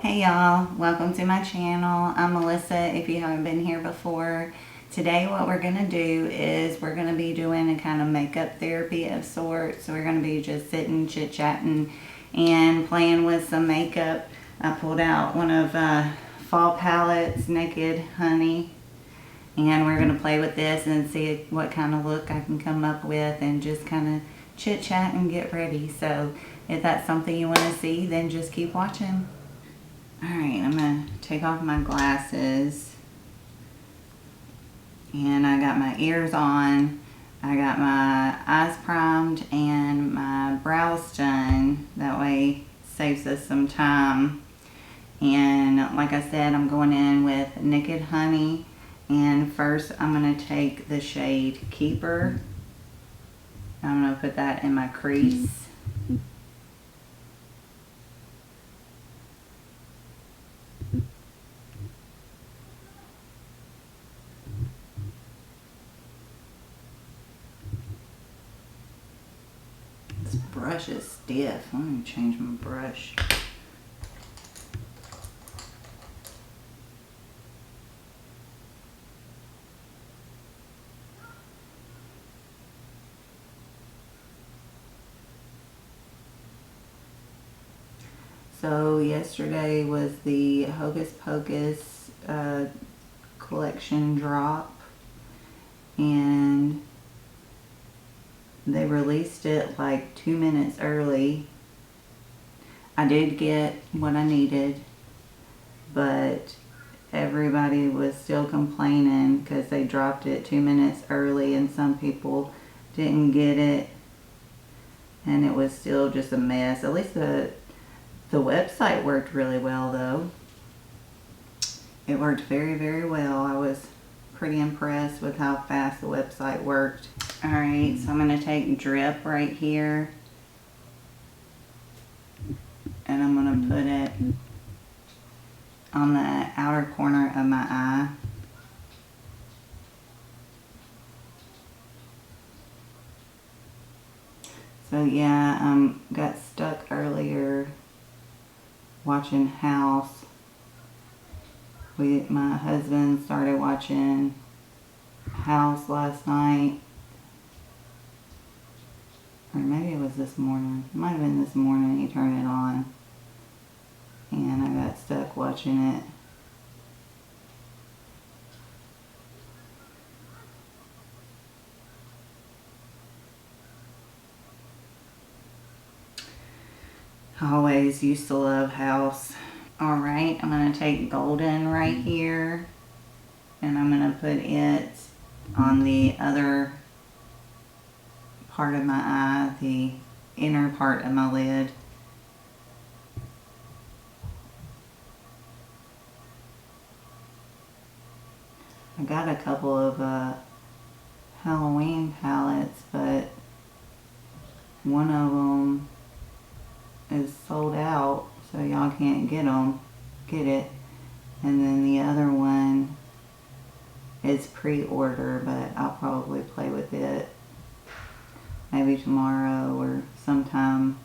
Hey y'all, welcome to my channel. I'm Melissa if you haven't been here before. Today what we're going to do is we're going to be doing a kind of makeup therapy of sorts. So we're going to be just sitting, chit-chatting, and playing with some makeup. I pulled out one of Fall Palettes, Naked Honey, and we're going to play with this and see what kind of look I can come up with and just kind of chit-chat and get ready. So if that's something you want to see, then just keep watching. Alright, I'm going to take off my glasses, and I got my ears on, I got my eyes primed and my brows done. That way saves us some time. And like I said, I'm going in with Naked Honey, and first I'm going to take the shade Keeper. I'm going to put that in my crease. This brush is stiff. Let me change my brush. So yesterday was the Hocus Pocus collection drop, and they released it like 2 minutes early. I did get what I needed, but everybody was still complaining because they dropped it 2 minutes early and some people didn't get it, and it was still just a mess. At least the website worked really well though. It worked very, very well. I was pretty impressed with how fast the website worked. Alright, so I'm going to take Drip right here, and I'm going to put it on the outer corner of my eye. So yeah, got stuck earlier watching House. My husband started watching House last night, or maybe it was this morning. It might have been this morning he turned it on, and I got stuck watching it. I always used to love House. Alright, I'm going to take Golden right here, and I'm going to put it on the other part of my eye, the inner part of my lid. I got a couple of Halloween palettes, but one of them is sold out, so y'all can't get it. And then the other one is pre-order, but I'll probably play with it maybe tomorrow or sometime.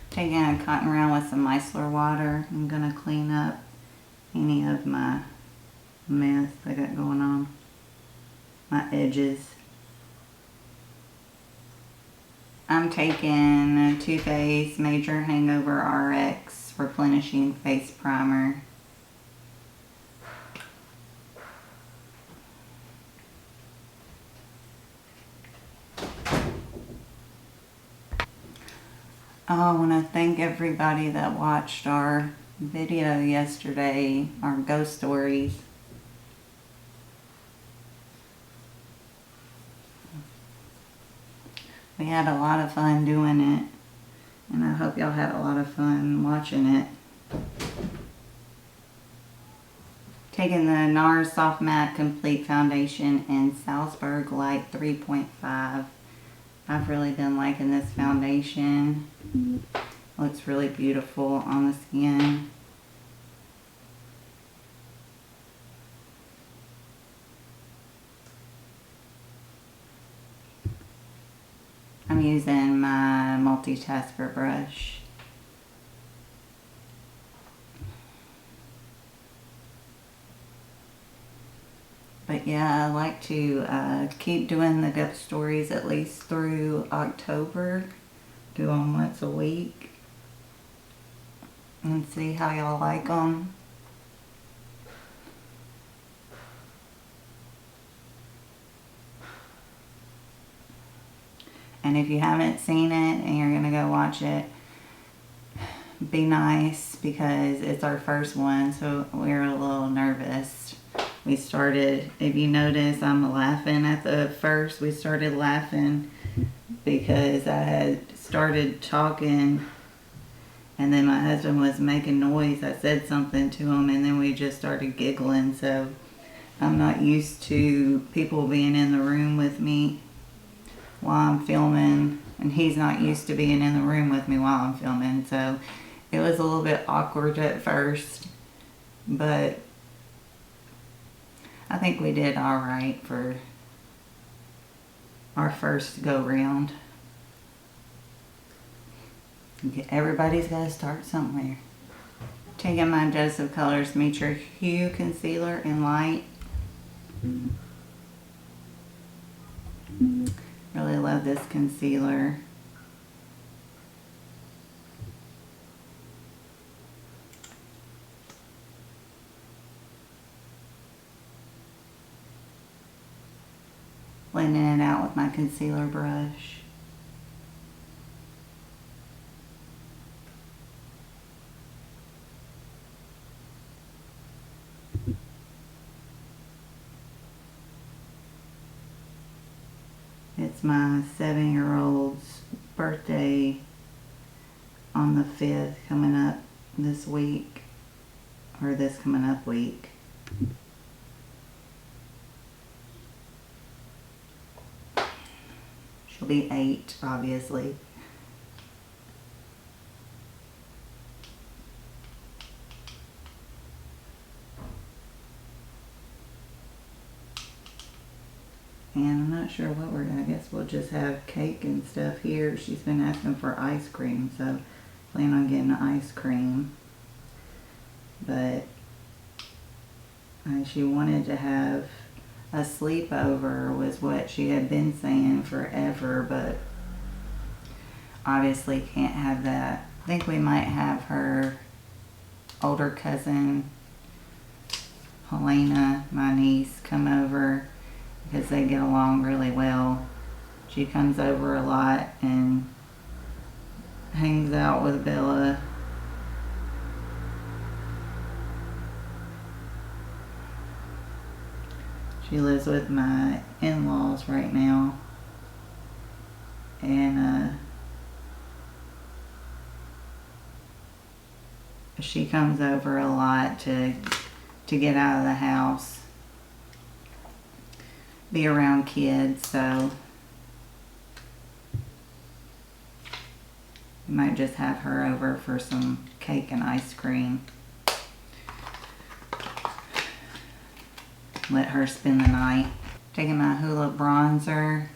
Taking a cotton round with some micellar water, I'm going to clean up any of my mess I got going on, my edges. I'm taking Too Faced Major Hangover RX Replenishing Face Primer. I want to thank everybody that watched our video yesterday, our ghost stories. We had a lot of fun doing it, and I hope y'all had a lot of fun watching it. Taking the NARS Soft Matte Complete Foundation in Salzburg Light 3.5. I've really been liking this foundation. looks really beautiful on the skin. I'm using my multitasker brush. But yeah, I like to keep doing the ghost stories at least through October. Do them once a week. And see how y'all like them. And if you haven't seen it and you're going to go watch it, be nice because it's our first one, so we're a little nervous. We started, if you notice, I'm laughing at the first. We started laughing because I had started talking and then my husband was making noise. I said something to him and then we just started giggling. So I'm not used to people being in the room with me while I'm filming, and he's not used to being in the room with me while I'm filming. So it was a little bit awkward at first, but I think we did all right for our first go round. Everybody's got to start somewhere. Taking my Joseph Colors Meet-Your Hue Concealer in Light. Really love this concealer. Blending it out with my concealer brush. It's my 7-year-old's birthday on the 5th, coming up this week, or this coming up week. She'll be 8, obviously. And I'm not sure what we're gonna, I guess we'll just have cake and stuff here. She's been asking for ice cream, so plan on getting ice cream. But she wanted to have a sleepover, was what she had been saying forever, but obviously can't have that. I think we might have her older cousin, Helena, my niece, come over because they get along really well. She comes over a lot and hangs out with Bella. She lives with my in-laws right now. And she comes over a lot to get out of the house, be around kids, so we might just have her over for some cake and ice cream. Let her spend the night. Taking my Hoola bronzer.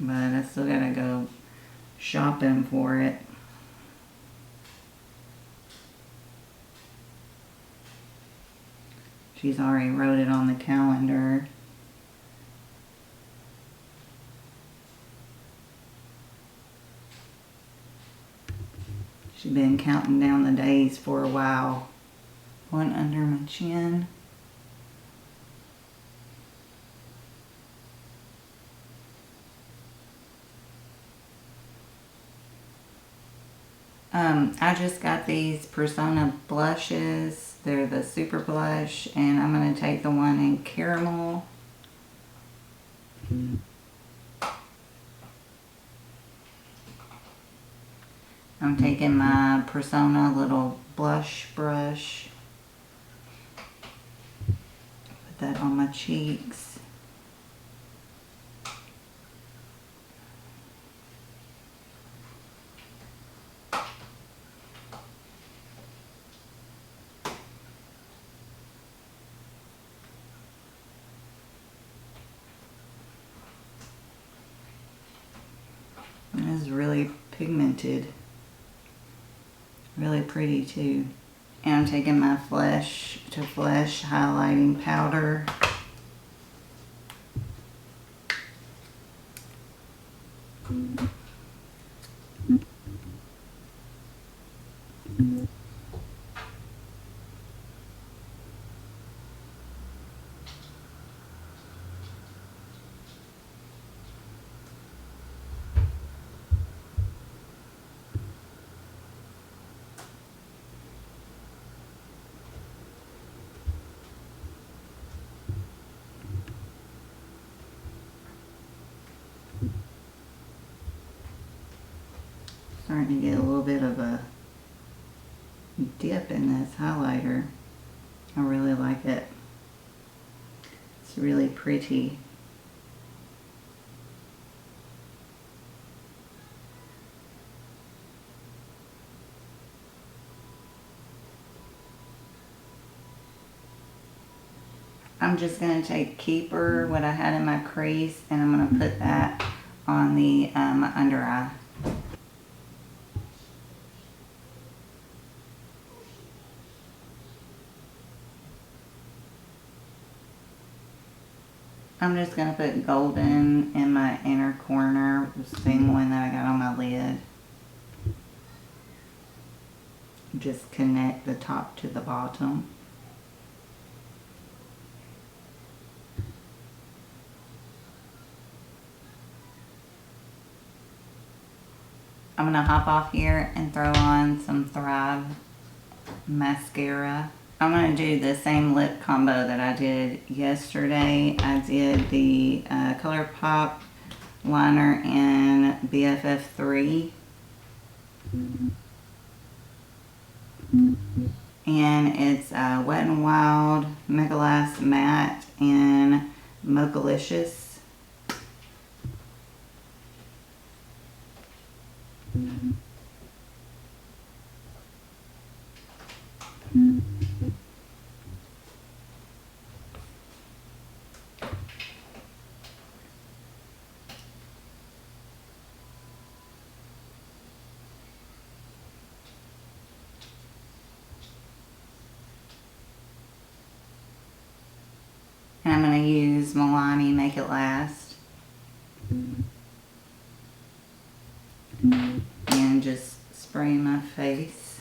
But I still gotta go shopping for it. She's already wrote it on the calendar. She's been counting down the days for a while. One under my chin. I just got these Persona blushes. They're the super blush, and I'm going to take the one in caramel. I'm taking my Persona little blush brush. Put that on my cheeks. It is really pigmented. Really pretty too. And I'm taking my Flesh to Flesh highlighting powder. Starting to get a little bit of a dip in this highlighter. I really like it. It's really pretty. I'm just going to take Keeper, what I had in my crease, and I'm going to put that on the my under eye. I'm just going to put Golden in my inner corner, the same one that I got on my lid. Just connect the top to the bottom. I'm going to hop off here and throw on some Thrive mascara. I'm going to do the same lip combo that I did yesterday. I did the ColourPop liner in BFF3. And it's Wet n Wild, Megalast Matte, and Mochalicious. And I'm going to use Milani Make It Last. And just spray my face.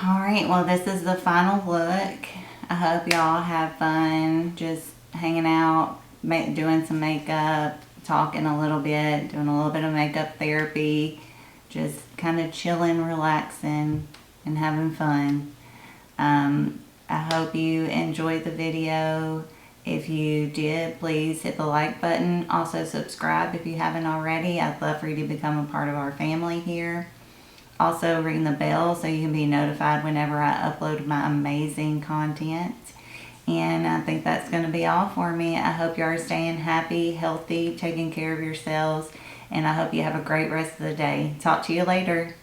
Alright, well this is the final look. I hope y'all have fun just hanging out, doing some makeup, talking a little bit, doing a little bit of makeup therapy. Just kind of chilling, relaxing, and having fun. I hope you enjoyed the video. If you did, please hit the like button. Also subscribe if you haven't already. I'd love for you to become a part of our family here. Also ring the bell so you can be notified whenever I upload my amazing content. And I think that's going to be all for me. I hope you are staying happy, healthy, taking care of yourselves. And I hope you have a great rest of the day. Talk to you later.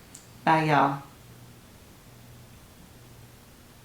Bye, y'all.